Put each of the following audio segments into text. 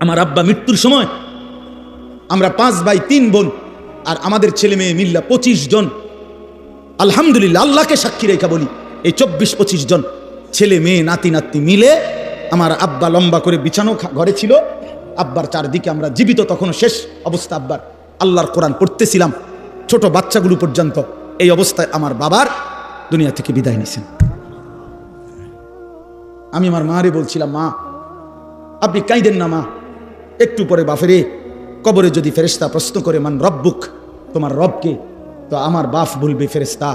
আমার আব্বা মৃত্যুর সময় আমরা 5 ভাই 3 বোন আর আমাদের ছেলে মেয়ে মিল্লা 25 জন। আলহামদুলিল্লাহ, আল্লাহকে সাক্ষী রেখা বলি, এই 24-25 জন ছেলে মেয়ে নাতি নাতনি মিলে আমার আব্বা লম্বা করে বিছানো ঘরে ছিল। আব্বার চারদিকে আমরা জীবিত, তখনও শেষ অবস্থা আব্বার, আল্লাহর কোরআন পড়তেছিলাম, ছোট বাচ্চাগুলো পর্যন্ত। এই অবস্থায় আমার বাবার দুনিয়া থেকে বিদায় নিয়েছেন। আমি আমার মারে বলছিলাম, মা আপনি কাঁদেন না মা, একটু পরে বাফেরে কবরে যদি ফেরেশতা প্রশ্ন করে মান রব্বুক, তোমার রবকে, তো আমার বাপ বলবে ফেরেশতা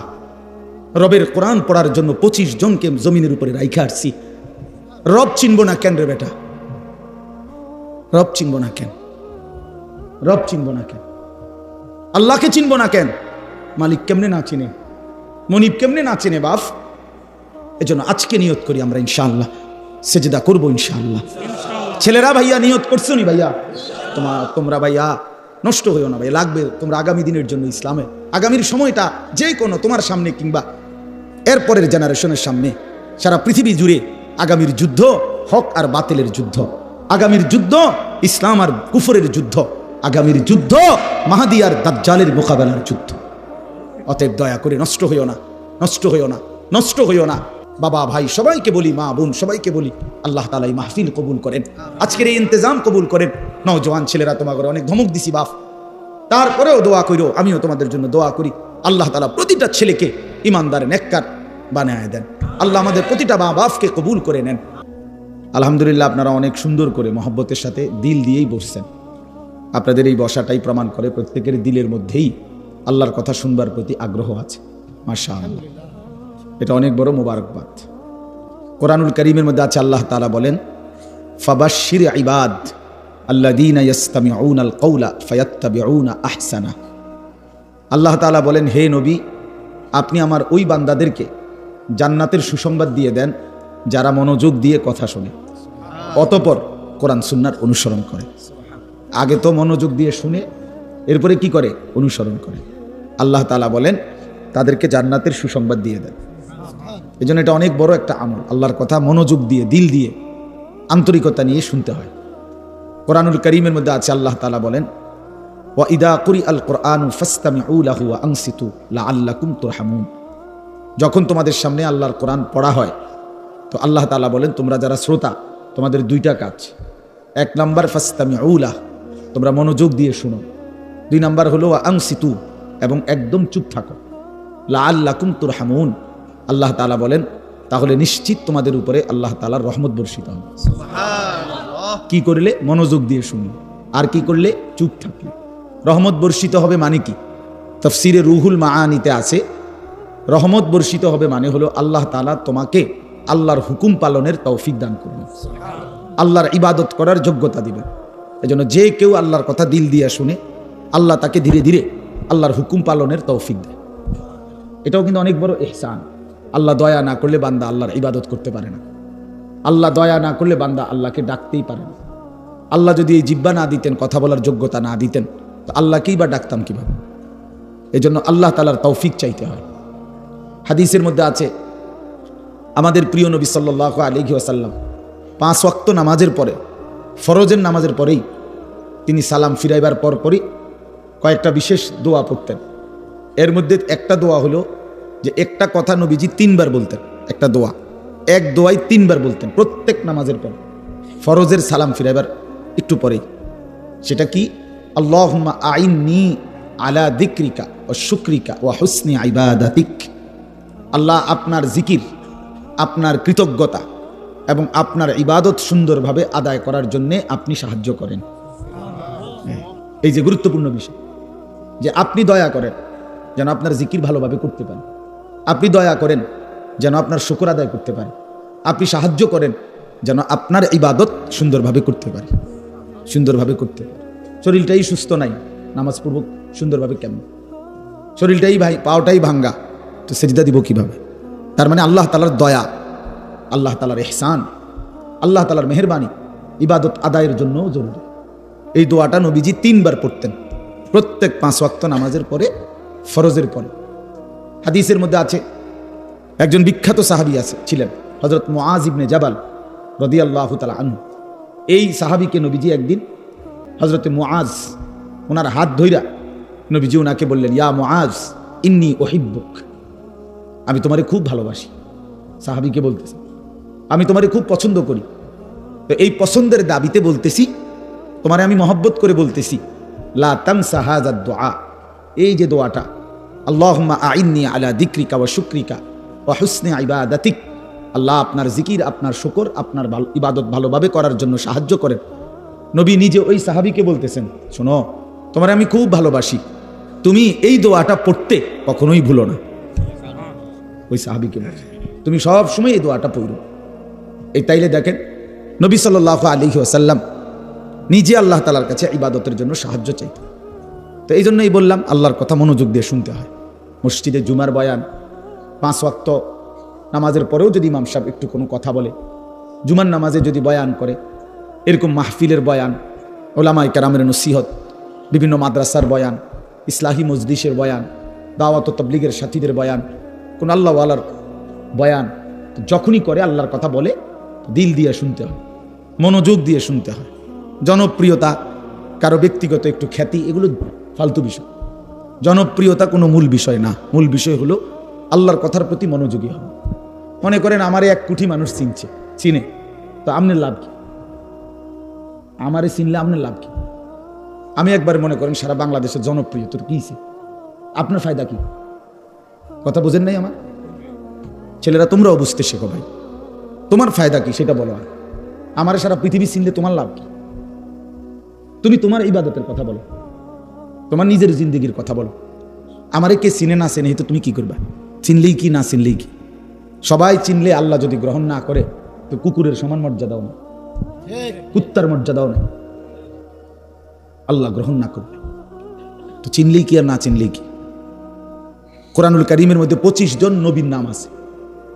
রবের কোরআন পড়ার জন্য 25 জনকে জমিনের উপরে রাইখা আসছি, রব চিনব না কেন রে বেটা, রব চিনব না কেন, রব চিনব না কেন, আল্লাহকে চিনব না কেন, মালিক কেমনে না চিনে, মনিব কেমনে না চিনে বাপ। এজন্য আজকে নিয়ত করি আমরা ইনশাআল্লাহ সেজদা করবো ইনশাআল্লাহ। ছেলেরা ভাইয়া নিয়ত করছো নি ভাইয়া? তোমরা ভাইয়া নষ্ট হইও না ভাই, লাগবে তোমরা আগামী দিনের জন্য, ইসলামে আগামীর সময়টা যে কোনো তোমার সামনে কিংবা এরপরের জেনারেশনের সামনে, সারা পৃথিবী জুড়ে আগামীর যুদ্ধ হক আর বাতিলের যুদ্ধ, আগামীর যুদ্ধ ইসলাম আর কুফরের যুদ্ধ, আগামীর যুদ্ধ মাহদী আর দাজ্জালের মোকাবেলার যুদ্ধ। অতএব দয়া করে নষ্ট হইও না, নষ্ট হইও না, নষ্ট হইও না। বাবা ভাই সবাইকে বলি, মা বোন সবাইকে বলি, আল্লাহ তাআলা এই মাহফিল কবুল করেন, আজকের এই ইন্তজাম কবুল করেন। নওজোয়ান ছেলেরা তোমাকে অনেক ধমক দিছি বাপ, তারপরেও দোয়া কইরো, আমিও তোমাদের জন্য দোয়া করি। আল্লাহ তাআলা প্রতিটা ছেলেকে ইমানদার নেককার বানায় দেন। আল্লাহ আমাদের প্রতিটা মা বাপকে কবুল করে নেন। আলহামদুলিল্লাহ, আপনারা অনেক সুন্দর করে মহব্বতের সাথে দিল দিয়েই বসছেন। আপনাদের এই বসাটাই প্রমাণ করে প্রত্যেকের দিলের মধ্যেই আল্লাহর কথা শুনবার প্রতি আগ্রহ আছে। মাশাআল্লাহ, এটা অনেক বড় মোবারকবাদ। কোরআনুল কারীমের মধ্যে আছে, আল্লাহ তাআলা বলেন ফাবাশশির ইবাদ আল্লাযীনা ইসতামিউনাল কওলা ফায়াত্তাবিউনা আহসানা। আল্লাহ তাআলা বলেন, হে নবী, আপনি আমার ওই বান্দাদেরকে জান্নাতের সুসংবাদ দিয়ে দেন যারা মনোযোগ দিয়ে কথা শোনে, অতঃপর কোরআন সুন্নাহর অনুসরণ করে। আগে তো মনোযোগ দিয়ে শুনে এরপরে কি করে? অনুসরণ করে। আল্লাহ তাআলা বলেন তাদেরকে জান্নাতের সুসংবাদ দিয়ে দেন। এই জন্য এটা অনেক বড় একটা আমল, আল্লাহর কথা মনোযোগ দিয়ে দিল দিয়ে আন্তরিকতা নিয়ে শুনতে হয়। কোরআনুল কারীমের মধ্যে আছে, আল্লাহ তাআলা বলেন ওয়া ইদা কুরিআল কুরআনু ফাসতামিউ লাহু ওয়া আনসিতু লাআল্লাকুম তুরহামুন। যখন তোমাদের সামনে আল্লাহর কোরআন পড়া হয়, তো আল্লাহ তাআলা বলেন তোমরা যারা শ্রোতা, তোমাদের 2টা কাজ। 1 নাম্বার ফাসতামিউ লাহু, তোমরা মনোযোগ দিয়ে শুনো। 2 নাম্বার হলো ওয়া আনসিতু, এবং একদম চুপ থাকো। লাআল্লাকুম তুরহামুন, আল্লাহ তাআলা বলেন তাহলে নিশ্চিত তোমাদের উপরে আল্লাহ তাআলার রহমত বর্ষিত হবে। সুবহানাল্লাহ। কি করলে? মনোযোগ দিয়ে শুনলে। আর কি করলে? চুপ থাকলে। রহমত বর্ষিত হবে মানে কি? তাফসীরে রুহুল মাআনিতে আছে, রহমত বর্ষিত হবে মানে হলো আল্লাহ তাআলা তোমাকে আল্লাহর হুকুম পালনের তৌফিক দান করবেন, আল্লাহর ইবাদত করার যোগ্যতা দিবেন। এজন্য যে কেউ আল্লাহর কথা দিল দিয়ে শুনে, আল্লাহ তাকে ধীরে ধীরে আল্লাহর হুকুম পালনের তৌফিক দেয়। এটাও কিন্তু অনেক বড় ইহসান। আল্লাহ দয়া না করলে বান্দা আল্লাহর ইবাদত করতে পারে না। আল্লাহ দয়া না করলে বান্দা আল্লাহকে ডাকতেই পারে না। আল্লাহ যদি এই জিহ্বা না দিতেন, কথা বলার যোগ্যতা না দিতেন, তো আল্লাহকেই বা ডাকতাম কিভাবে? এজন্য আল্লাহ তাআলার তৌফিক চাইতে হয়। হাদিসের মধ্যে আছে, আমাদের প্রিয় নবী সাল্লাল্লাহু আলাইহি ওয়াসাল্লাম 5 ওয়াক্ত নামাজের পরে, ফরজের নামাজের পরেই তিনি সালাম ফিরাইবার পরপরই কয়েকটা বিশেষ দোয়া পড়তেন। এর মধ্যে একটা দোয়া হলো যে একটা কথা নবীজি 3 বার বলতেন। একটা দোয়া, এক দোয়াই 3 বার বলতেন প্রত্যেক নামাজের পর, ফরজের সালাম ফিরাইবার একটু পরেই। সেটা কি? আল্লাহুম্মা আইন্নি আলা যিকরিকা ওয়া শুকরিকা ওয়া হুসনি ইবাদাতিক। আল্লাহ, আপনার জিকির, আপনার কৃতজ্ঞতা এবং আপনার ইবাদত সুন্দরভাবে আদায় করার জন্য আপনি সাহায্য করেন। এই যে গুরুত্বপূর্ণ বিষয়, যে আপনি দয়া করেন যেন আপনার জিকির ভালোভাবে করতে পারেন, আপনি দয়া করেন যেন আপনার শুকর আদায় করতে পারেন, আপনি সাহায্য করেন যেন আপনার ইবাদত সুন্দরভাবে করতে পারে, সুন্দরভাবে করতে পারে। শরীরটাই সুস্থ নাই, নামাজ পড়ব সুন্দরভাবে কেমন? শরীরটাই পাওটাই ভাঙ্গা, তো সেজদা দিব কিভাবে? তার মানে আল্লাহ তাআলার দয়া, আল্লাহ তাআলার ইহসান, আল্লাহ তাআলার মেহেরবানি ইবাদত আদায়ের জন্য জরুরি। এই দোয়াটা নবীজি 3 বার পড়তেন প্রত্যেক 5 ওয়াক্ত নামাজের পরে, ফরজের পরে। হাদিসের মধ্যে আছে, একজন বিখ্যাত সাহাবী ছিলেন হযরত মুআজ ইবনে জাবাল রাদিয়াল্লাহু তাআলা আনহু। এই সাহাবিকে নবীজি একদিন হজরতে মুআজ ওনার হাত ধইরা নবীজি ওনাকে বললেন, ইয়া মুআজ ইন্নী উহিব্বুক, আমি তোমারে খুব ভালোবাসি। সাহাবিকে বলতেছি আমি তোমারে খুব পছন্দ করি, তো এই পছন্দের দাবিতে বলতেছি, তোমারে আমি মহব্বত করে বলতেছি, লা তানসা হাযা দুআ, এই যে দোয়াটা, আল্লাহুম্মা আইন্নি আলা যিকরিকা ওয়া শুকরিকা ওয়া হুসনি ইবাদাতিক, আল্লাহ আপনার জিকির, আপনার শুকর, আপনার ইবাদত ভালোভাবে করার জন্য সাহায্য করেন। নবী নিজে ওই সাহাবীকে বলতেছেন, শোনো তোমারে আমি খুব ভালোবাসি, তুমি এই দোয়াটা পড়তে কখনোই ভুলো না। ওই সাহাবীকে বলছে তুমি সব সময় এই দোয়াটা পড়ো। এই তাইলে দেখেন নবী সাল্লাল্লাহু আলাইহি ওয়াসাল্লাম নিজে আল্লাহ তাআলার কাছে ইবাদতের জন্য সাহায্য চাইতেন। তো এই জন্যই বললাম আল্লাহর কথা মনোযোগ দিয়ে শুনতে হয়। মসজিদে জুমার বয়ান, 5 ওয়াক্ত নামাজের পরেও যদি ইমাম সাহেব একটু কোনো কথা বলে, জুমার নামাজে যদি বয়ান করে, এরকম মাহফিলের বয়ান, ওলামায়ে কেরামের নসিহত, বিভিন্ন মাদ্রাসার বয়ান, ইসলাহি মজলিসের বয়ান, দাওয়াত ও তাবলীগের সাথীদের বয়ান, কোন আল্লাহওয়ালার বয়ান, যখনই করে আল্লাহর কথা বলে দিল দিয়ে শুনতে হয়, মনোযোগ দিয়ে শুনতে হয়। জনপ্রিয়তা, কারো ব্যক্তিগত একটু খ্যাতি, এগুলো ফালতু বিষয়। জনপ্রিয়তা কোনো মূল বিষয় না। মূল বিষয় হলো আল্লাহর কথার প্রতি মনোযোগী হওয়া। মনে করেন আমারে 1 কোটি মানুষ চিনে, তো আপনার লাভ কি? আমারে চিনলে আপনার লাভ কি? আমি একবার মনে করেন সারা বাংলাদেশের জনপ্রিয়, তোর কি আপনার ফায়দা কি? কথা বোঝেন নাই আমার ছেলেরা? তোমরাও বুঝতে শেখো ভাই, তোমার ফায়দা কি সেটা বলো। আর আমারে সারা পৃথিবী চিনলে তোমার লাভ কি? তুমি তোমার ইবাদতের কথা বলো, তোমার নিজের জিন্দেগির কথা বলো। আমারে কে চিনে না চিনে তো তুমি কি করবা? চিনলেই কি না চিনলেই কি? সবাই চিনলে আল্লাহ যদি গ্রহণ না করে তো কুকুরের সমান মর্যাদাও না, কুত্তার মর্যাদাও না, আল্লাহ গ্রহণ না করবে তো চিনলেই কি আর না চিনলেই কি? কোরআনুল কারীমের মধ্যে 25 জন নবীর নাম আছে,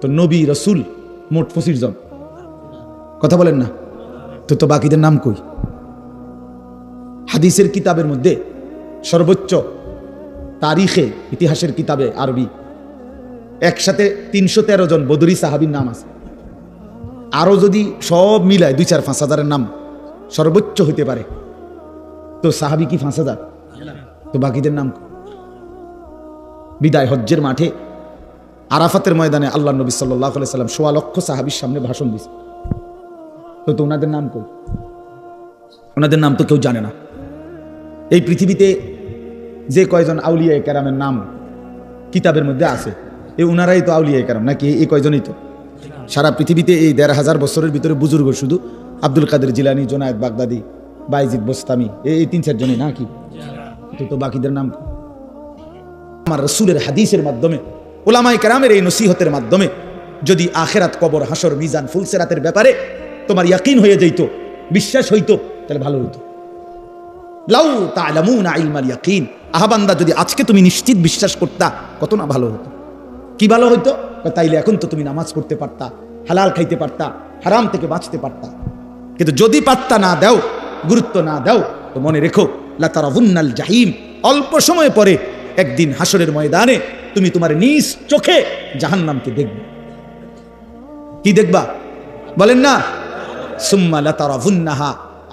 তো নবী রাসূল মোট 25 জন। কথা বলেন না তো বাকিদের নাম কই? হাদিসের কিতাবের মধ্যে সর্বোচ্চ তারিখে, ইতিহাসের কিতাবে আরবি, একসাথে 313 জন বদরি সাহাবীর নাম আছে। আরো যদি সব মিলায় 2-4-5 হাজারের নাম সর্বোচ্চ হইতে পারে, তো সাহাবী কি 5,000? তো বাকিদের নাম? বিদায় হজ্জের মাঠে আরাফাতের ময়দানে আল্লাহ নবী সাল্লাল্লাহু আলাইহি সাল্লাম 1.25 লক্ষ সাহাবীর সামনে ভাষণ দিয়েছে, তো ওনাদের নাম কই? ওনাদের নাম তো কেউ জানে না। এই পৃথিবীতে যে কয়জন আউলিয়ায়ে কেরামের নাম কিতাবের মধ্যে আছে, এই ওনারাই তো আউলিয়ায়ে কেরাম নাকি? এই কয়জনই তো। সারা পৃথিবীতে এই 1,500 বছরের ভিতরে বুজুর্গ শুধু আব্দুল কাদের জিলানী, জুনায়েদ বাগদাদি, বাইজিদ বোস্তামি, এই 3-4 জনই নাকি? তো বাকিদের নাম? আমার রাসূলের হাদিসের মাধ্যমে, উলামায়ে কেরামের এই নসিহতের মাধ্যমে যদি আখিরাত, কবর, হাসর, মিজান, ফুলসিরাতের ব্যাপারে তোমার ইয়াকিন হয়ে যাইতো, বিশ্বাস হইতো, তাহলে ভালো হইতো। লাউ তা'লামুনা ইলমাল ইয়াকিন, আহবান্দা যদি আজকে তুমি নিশ্চিত বিশ্বাস করতা কত না ভালো হতো। কি ভালো হইতো? তাইলে এখন তো তুমি নামাজ পড়তে পারতা, হালাল খাইতে পারতা, হারাম থেকে বাঁচতে পারতা। কিন্তু যদি পাত্তা না দাও, গুরুত্ব না দাও, তো মনে রেখো লা তারাউন্নাল জাহিম, অল্প সময় পরে একদিন হাসরের ময়দানে তুমি তোমার নিজ চোখে জাহান্নামকে দেখবে। কি দেখবা বলেন না? সুম্মা লা তারাউন্নাহা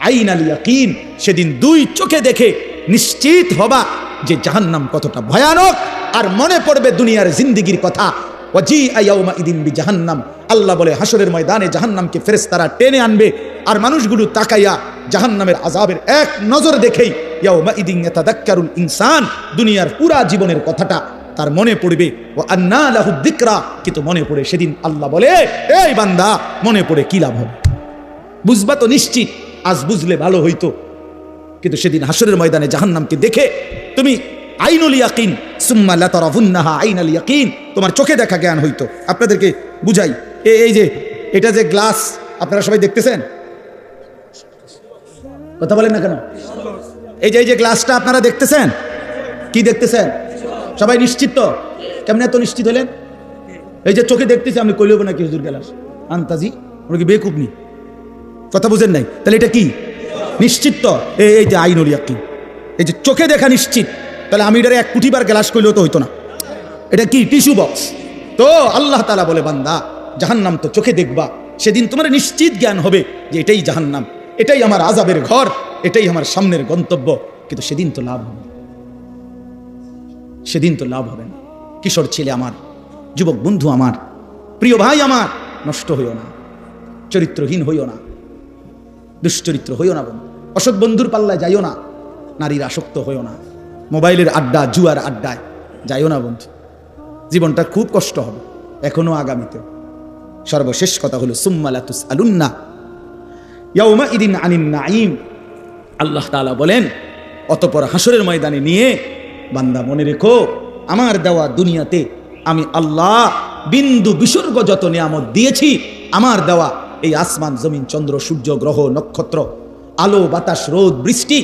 আইনাল ইয়াকিন, সেদিন 2 চোখে দেখে নিশ্চিত হবা যে জাহান্নাম কতটা ভয়ানক। আর মনে পড়বে দুনিয়ার জিন্দেগির কথা। ওয়াজিআ ইয়াউমা ইদিন বিজাহান্নাম, আল্লাহ বলে হাসরের ময়দানে জাহান্নামকে ফেরেশতারা টেনে আনবে, আর মানুষগুলো তাকাইয়া জাহান্নামের আযাবের এক নজর দেখেই ইয়াউমা ইদিন ইয়াতাযাক্কারুল ইনসান, দুনিয়ার পুরা জীবনের কথাটা তার মনে পড়বে। ওয়া আন্না লাহু যিকরা, কিন্তু মনে পড়ে সেদিন আল্লাহ বলে, এই বান্দা মনে পড়ে কি লাভ হবে? বুঝবা তো নিশ্চিত, আজ বুঝলে ভালো হইতো, কিন্তু সেদিন হাসরের ময়দানে জাহান্নামকে দেখে তুমি আইনুল ইয়াকিন, সুম্মা লা তারাউন্নাহা আইনাল ইয়াকিন, তোমার চোখে দেখা জ্ঞান হইতো। আপনাদেরকে বুঝাই, এই যে এটা যে গ্লাস আপনারা সবাই দেখতেছেন, কথা বলেন না কেন? এই যে গ্লাসটা আপনারা দেখতেছেন, কি দেখতেছেন? সবাই নিশ্চিত তো? কেমন এত নিশ্চিত হলেন? এই যে চোখে দেখতেছি, আমি কইলেব নাকি হুজুর গ্লাস আন্তাজি, ওরা কি বেকুব নি? কথা বুঝেন নাই? তাহলে এটা কি নিশ্চিত তো? এই যে আইনুল ইয়াকিন, এই যে চোখে দেখা নিশ্চিত, তাহলে আমি এটারে 1 কোটি বার গ্লাস কইলেও তো হইতো না। এটা কি টিস্যু বক্স? তো আল্লাহ তাআলা বলে, বান্দা জাহান্নাম তো চোখে দেখবা, সেদিন তোমার নিশ্চিত জ্ঞান হবে যে এটাই জাহান্নাম। এটাই আমার আযাবের ঘর, এটাই আমার সামনের গন্তব্য। কিন্তু সেদিন তো লাভ হবে, সেদিন তো লাভ হবে না। কিশোর ছেলে আমার, যুবক বন্ধু আমার, প্রিয় ভাই আমার, নষ্ট হইও না, চরিত্রহীন হইও না, দুশ্চরিত্র হইও না বন্ধু, অসৎ বন্ধুর পাল্লায় যাইও না, নারীর আসক্ত হইও না, মোবাইলের আড্ডা, জুয়ার আড্ডায় যাইও না বন্ধু। জীবনটা খুব কষ্ট হবে, এখনো আগামীতে। সর্বশেষ কথা হলো সুম্মা লা তুসআলুন্না ইয়াউমাইদিন আনিন নাঈম। আল্লাহ তাআলা বলেন, অতঃপর হাসরের ময়দানে নিয়ে বান্দা মনে রেখো, আমার দেওয়া দুনিয়াতে আমি আল্লাহ বিন্দু বিসর্গ যত নিয়ামত দিয়েছি, আমার দেওয়া এই আসমান জমিন চন্দ্র সূর্য গ্রহ নক্ষত্র, আলো বাতাস রোদ বৃষ্টি,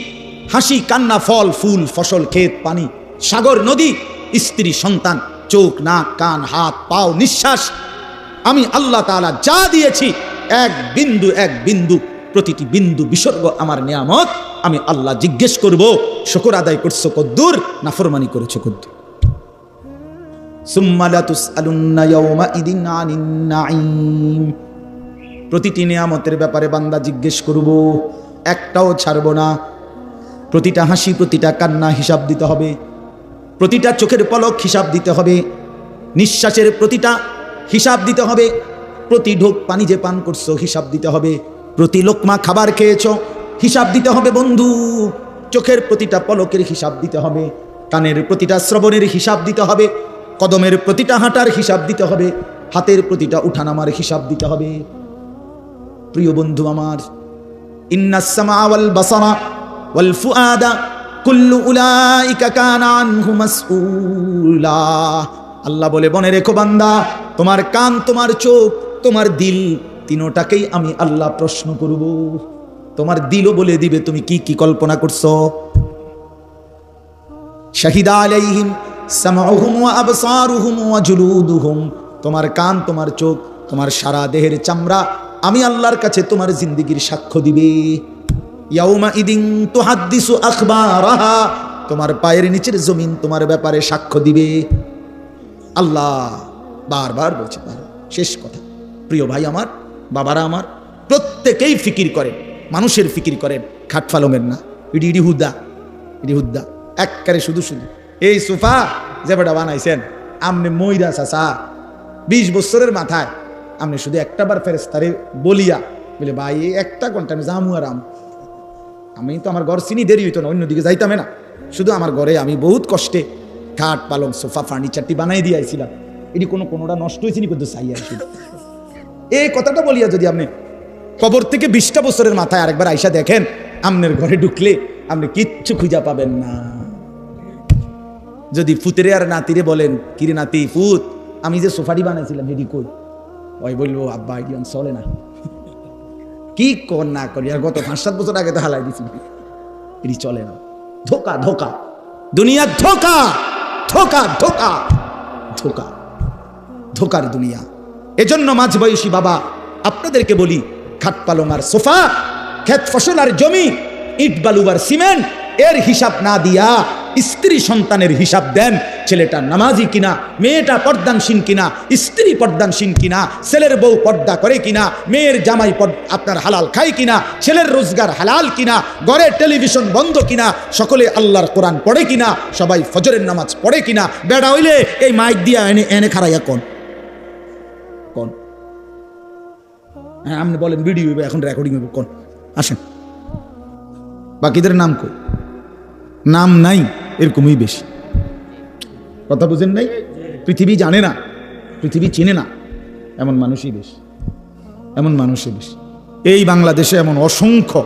হাসি কান্না, ফল ফুল ফসল, ক্ষেত পানি, সাগর নদী, স্ত্রী সন্তান, চোখ নাক কান হাত পাও নিঃশ্বাস, আমি আল্লাহ তাআলা যা দিয়েছি এক বিন্দু প্রতিটি বিন্দু বিসর্গ আমার নিয়ামত। আমি আল্লাহ জিজ্ঞেস করব, শুকর আদায় করছো কদ্দুর, নাফরমানি করেছো কদ্দুর। সুম্মা লা তুসআলুন্না ইয়াউমাইদিন আনিন নাঈম। প্রতিটি নিয়ামতের ব্যাপারে বান্দা জিজ্ঞেস করব, একটাও ছাড়ব না। প্রতিটা হাসি প্রতিটা কান্না হিসাব দিতে হবে, প্রতিটা চোখের পলক হিসাব দিতে হবে, নিঃশ্বাসের প্রতিটা হিসাব দিতে হবে, প্রতি ঢোক পানি যে পান করছো হিসাব দিতে হবে, প্রতি লোকমা খাবার খেয়েছো হিসাব দিতে হবে বন্ধু। চোখের প্রতিটা পলকের হিসাব দিতে হবে, কানের প্রতিটা শ্রবণের হিসাব দিতে হবে, কদমের প্রতিটা হাঁটার হিসাব দিতে হবে, হাতের প্রতিটা উঠানামার হিসাব দিতে হবে। প্রিয় বন্ধু আমার, ইন্নাস সামা ওয়াল বাসারা ওয়াল ফুআদা কুল্লু উলাইকা কানা আনহু মাসউলা। আল্লাহ বলে, মনে রেখো বান্দা, তোমার কান, তোমার চোখ, তোমার দিল, তিনোটাকেই আমি আল্লাহ প্রশ্ন করব। তোমার দিলও বলে দিবে তুমি কি কি কল্পনা করছো। শাহিদা আলাইহিম সামউহুম ওয়া আবসারুহুম ওয়া জুলুদুহুম। তোমার কান, তোমার চোখ, তোমার সারা দেহের চামড়া আমি আল্লাহর কাছে তোমার জিন্দেগির সাক্ষ্য দিবে। ইয়াউমা ইদিন তুহাদ্দিসু আখবারাহা। তোমার পায়ের নিচের জমিন তোমার ব্যাপারে সাক্ষ্য দিবে। আল্লাহ বারবার বলছে, শেষ কথা। প্রিয় ভাই আমার, বাবারা আমার, প্রত্যেকেই ফিকির করেন, মানুষের ফিকির করেন, খাট ফালমের না। ইডি হুদ্দা একবারে শুধু এই সোফা যে বেটা বানাইছেন আমনে মইরা চাচা 20 বছরের মাথায় আমনে শুধু একটা বার ফেরেশতারে বলিয়া বলে, ভাই একটা ঘন্টা আমি জামু আর আমি তো আমার ঘর চিনি, দেরি হইতো না, অন্যদিকে যাইতাম না। শুধু আমার ঘরে আমি বহুত কষ্টে খাট পালং সোফা ফার্নিচারটি বানাই দিয়ে আইছিলাম, এটি কোনোটা নষ্ট হয়েছে নি, কিন্তু চাই আসি। এই কথাটা বলিয়া যদি আপনি কবর থেকে 20টা বছরের মাথায় আরেকবার আইসা দেখেন, আমনের ঘরে ঢুকলে আপনি কিচ্ছু খুঁজা পাবেন না। যদি ফুতেরে আর নাতিরে বলেন, কিরে নাতি ফুত, আমি যে সোফাটি বানাইছিলাম হেডি কই, ওই বলবো আব্বা এটি চলে না। কি কর না করি, আর গত 5-7 বছর আগে তো হালাই দিছি, এটি চলে না। ধোকা ধোকা, দুনিয়া ধোকা ধোকা ধোকা ধোকা, ধোকার দুনিয়া। এজন্য মাঝ বয়সী বাবা আপনাদেরকে বলি, খাট পালং আর সোফা, ক্ষেত ফসল আর জমি, ইট বালু আর সিমেন্ট, এর হিসাব না দিয়া স্ত্রী সন্তানের হিসাব দেন। ছেলেটা নামাজি কিনা, মেয়েটা পর্দানসীন কিনা, স্ত্রী পর্দানসীন কিনা, ছেলের বউ পর্দা করে কিনা, মেয়ের জামাই আপনার হালাল খায় কিনা, ছেলের রোজগার হালাল কিনা, ঘরে টেলিভিশন বন্ধ কিনা, সকলে আল্লাহর কোরআন পড়ে কিনা, সবাই ফজরের নামাজ পড়ে কিনা। বেড়া হইলে এই মাইক দিয়া এনে খারাইয়া কোন হ্যাঁ আপনি বলেন ভিডিও হইবে, এখন রেকর্ডিং হইবে, কোন আসেন। বাকিদের নাম কই, নাম নাই, এরকমই বেশি। কথা বুঝেন নাই? পৃথিবী জানে না, পৃথিবী চিনে না, এমন মানুষই বেশি, এমন মানুষই বেশি। এই বাংলাদেশে এমন অসংখ্য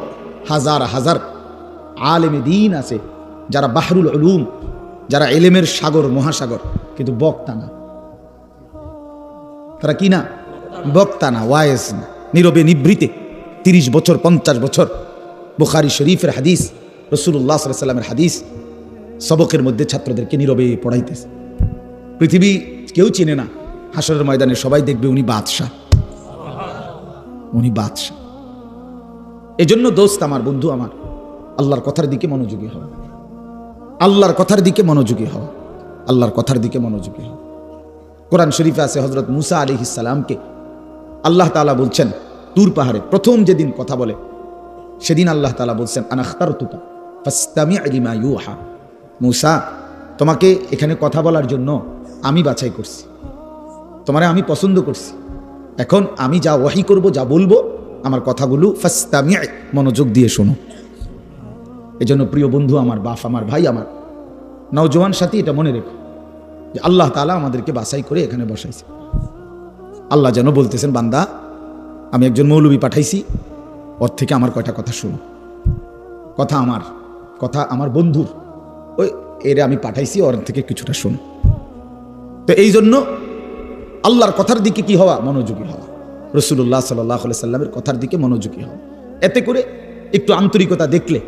হাজার হাজার আলেমে দ্বীন আছে, যারা বাহরুল উলুম, যারা এলেমের সাগর মহাসাগর, কিন্তু বক্তা না। তারা কি না? বক্তা না, ওয়ায়েজ না, নীরবে নিভৃতে 30 বছর 50 বছর বুখারী শরীফের হাদিস, রাসূলুল্লাহ সাল্লাল্লাহু আলাইহি ওয়াসাল্লামের হাদিস সবকের মধ্যে ছাত্রদেরকে নীরবে পড়াইতেছে। পৃথিবী কেউ চিনে না, হাসরের ময়দানে সবাই দেখবে উনি বাদশাহ, উনি বাদশাহ। এজন্য দোস্ত আমার, বন্ধু আমার, আল্লাহর কথার দিকে মনোযোগী হও, আল্লাহর কথার দিকে মনোযোগী হও, আল্লাহর কথার দিকে মনোযোগী হও। কোরআন শরীফে আছে, হযরত মুসা আলাইহিস সালামকে আল্লাহ তাআলা বলছেন তুর পাহাড়ে প্রথম যেদিন কথা বলে, সেদিন আল্লাহ তাআলা বলছেন আনা আখতারতুকা ফাসতামি' লিমা ইউহা, মূসা তোমাকে এখানে কথা বলার জন্য আমি বাছাই করছি, তোমারে আমি পছন্দ করছি, এখন আমি যা ওয়াহি করব, যা বলবো, আমার কথাগুলো ফাসতামি', মনোযোগ দিয়ে শোনো। এজন্য প্রিয় বন্ধু আমার, বাপ আমার, ভাই আমার, নওজোয়ান সাথী, এটা মনে রেখো যে আল্লাহ তাআলা আমাদেরকে বাছাই করে এখানে বসাইছে। আল্লাহ যেন বলতেছেন, বান্দা আমি একজন মৌলবী পাঠাইছি, ওর থেকে আমার কয়টা কথা শোনো, কথা আমার বন্ধুর, ওই এরে আমি পাঠাইছি, ওর থেকে কিছুটা শোনো। তো এই জন্য আল্লাহর কথার দিকে কি হওয়া, মনোযোগী হওয়া, রাসূলুল্লাহ সাল্লাল্লাহু আলাইহি সাল্লামের কথার দিকে মনোযোগী হওয়া। এতে করে একটু আন্তরিকতা দেখলে,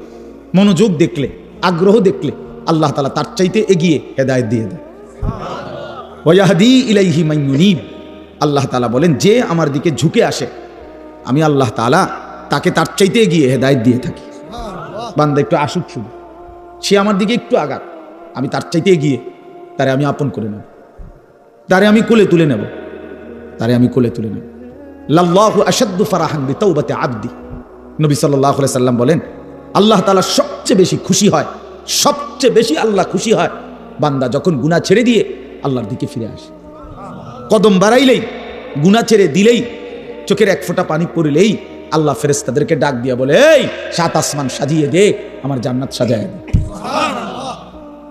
মনোযোগ দেখলে, আগ্রহ দেখলে আল্লাহ তাআলা তার চাইতে এগিয়ে হেদায়েত দিয়ে দেয়। ওয়া ইয়াহদি ইলাইহি মান ইউনিব, আল্লাহ তাআলা বলেন যে আমার দিকে ঝুঁকে আসে, আমি আল্লাহ তাআলা তাকে তার চাইতে এগিয়ে হেদায়েত দিয়ে থাকি। বান্দা একটু আসুক, শুধু সে আমার দিকে একটু আগাক, আমি তার চাইতে এগিয়ে তারে আমি আপন করে নেব, তারে আমি কোলে তুলে নেব, লাল্লাহু আশাদ্দু ফারাহান বিতাওবাতি আবদি, নবী সাল্লাল্লাহু আলাইহি সাল্লাম বলেন আল্লাহ তাআলা সবচেয়ে বেশি খুশি হয়, সবচেয়ে বেশি আল্লাহ খুশি হয় বান্দা যখন গুনাহ ছেড়ে দিয়ে আল্লাহর দিকে ফিরে আসে। কদম বাড়াইলেই, গুনাহ ছেড়ে দিলেই, চোখের এক ফোঁটা পানি পড়লেই আল্লাহ ফেরেশতাদেরকে ডাক দিয়া বলে, এই 7 আসমান সাজিয়ে দে, আমার জান্নাত সাজায়া দে।